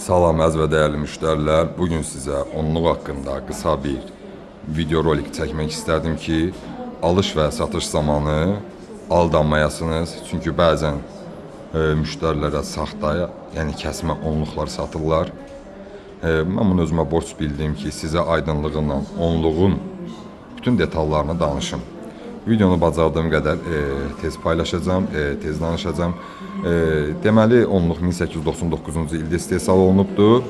Salam əziz və dəyərli müştərilər. Bugün sizə onluq haqqında qısa bir video rolik çəkmək istərdim ki, alış və satış zamanı aldanmayasınız. Çünki bəzən müştərilərə saxta, yəni kəsmə onluqlar satırlar. Mən bunu özümə borc bildim ki, sizə aydınlığından onluğun bütün detallarını danışım. Videonu bacardığım qədər tez paylaşacağım, tez danışacağım. Deməli, onluq 1899-cu ildə istehsal olunubdur.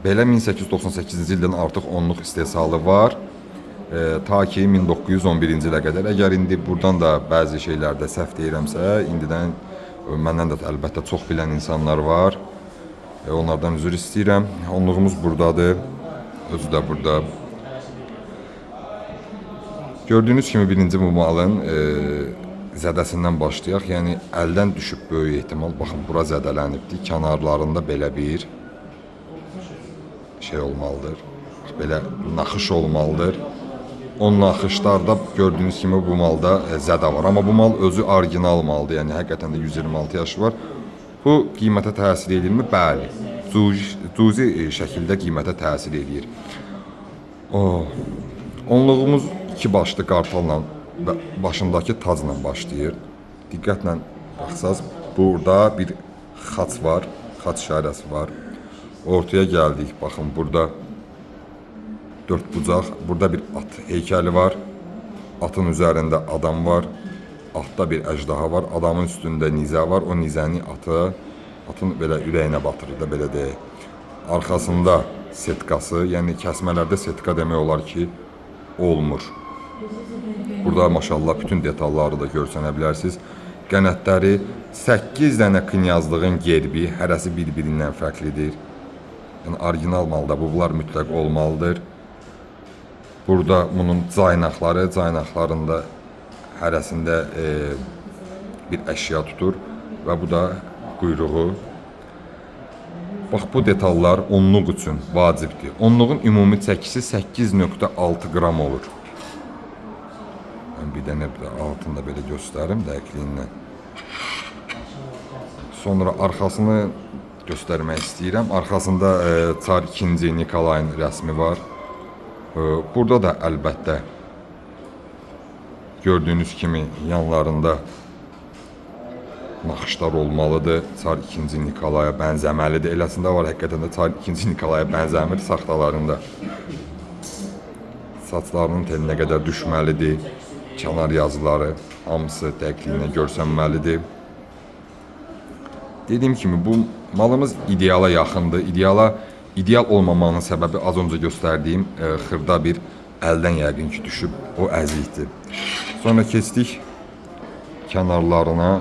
Belə 1898-ci ildən artıq onluq istehsalı var. Ta ki 1911-ci ilə qədər. Əgər indi buradan da bəzi şeylərdə səhv deyirəmsə, indidən məndən də əlbəttə çox bilən insanlar var. Onlardan üzr istəyirəm. Onluğumuz buradadır. Özü də burada. Gördüyünüz kimi birinci bu malın zədəsindən başlayaq. Yəni əldən düşüb böyük ehtimal. Baxın, bura zədələnibdir. Kənarlarında belə bir şey olmalıdır. Belə naxış olmalıdır. O naxışlarda gördüyünüz kimi bu malda zədə var. Amma bu mal özü orijinal maldır. Yəni həqiqətən də 126 yaşı var. Bu qiymətə təsir edirmi? Bəli. Cüzi şəkildə qiymətə təsir edir. Onluğumuz iki başlı qartalla və başındakı tacla başlayır. Diqqətlə baxsaz, burada bir xaç var, xaç işarəsi var. Ortaya gəldik, baxın burada dörd bucaq, burada bir at heykəli var. Atın üzərində adam var. Atda bir əjdaha var, adamın üstündə nizə var. O nizəni atın belə ürəyinə batırır da, belə deyək. Arxasında setkası, yəni kəsmələrdə setka demək olar ki, olmur. Burada maşallah bütün detalları da görsənə bilərsiniz. Qənətləri 8 dənə knyazlığın gerbi, hərəsi bir-birindən fərqlidir. Yəni orijinal malda bunlar mütləq olmalıdır. Burada bunun caynaqlarında hərəsində bir əşya tutur və bu da quyruğu. Bax, bu detallar onluq üçün vacibdir. Onluğun ümumi çəkisi 8,6 qram olur. Bir dənə altında belə göstərim dəqiqliyindən. Sonra arxasını göstərmək istəyirəm. Arxasında Çar 2. Nikolayın rəsmi var. Burada da əlbəttə gördüyünüz kimi yanlarında naxışlar olmalıdır. Çar 2. Nikolaya bənzəməlidir. Eləsində var, həqiqətən də Çar 2. Nikolaya bənzəmir saxtalarında. Saçlarının telinə qədər düşməlidir. Kənar yazıları hamısı dəqiqliyinə görsənməlidir. Dediyim kimi bu malımız ideala yaxındır. İdeal olmamanın səbəbi az öncə göstərdiyim xırda bir əldən yəqin ki düşüb, o əzikdir. Sonra keçdik kənarlarına.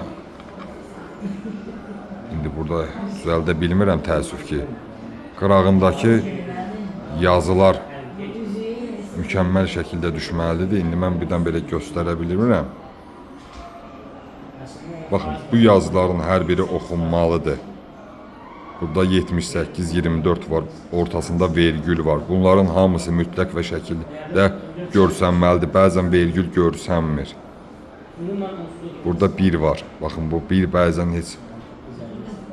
İndi burada düzəldə bilmirəm təəssüf ki. Qırağındakı yazılar mükəmməl şəkildə düşməlidir. İndi mən birdən belə göstərə bilmirəm. Baxın, bu yazıların hər biri oxunmalıdır. Burada 78-24 var, ortasında vergül var. Bunların hamısı mütləq və şəkildə görsənməlidir. Bəzən vergül görsənmir. Burada 1 var. Baxın, bu 1 bəzən heç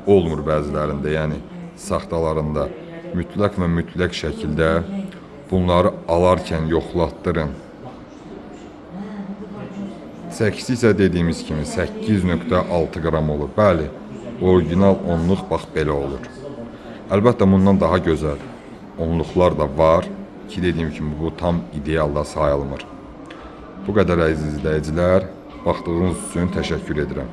olmur bəzilərində, yəni saxtalarında. Mütləq və mütləq şəkildə bunları alarkən yoxlatdırın. Çəkisi isə dediyimiz kimi 8,6 qram olur. Bəli, orijinal onluq bax belə olur. Əlbəttə bundan daha gözəl onluqlar da var ki, dediyim kimi bu tam idealda sayılmır. Bu qədər əziz izləyicilər, baxdığınız üçün təşəkkür edirəm.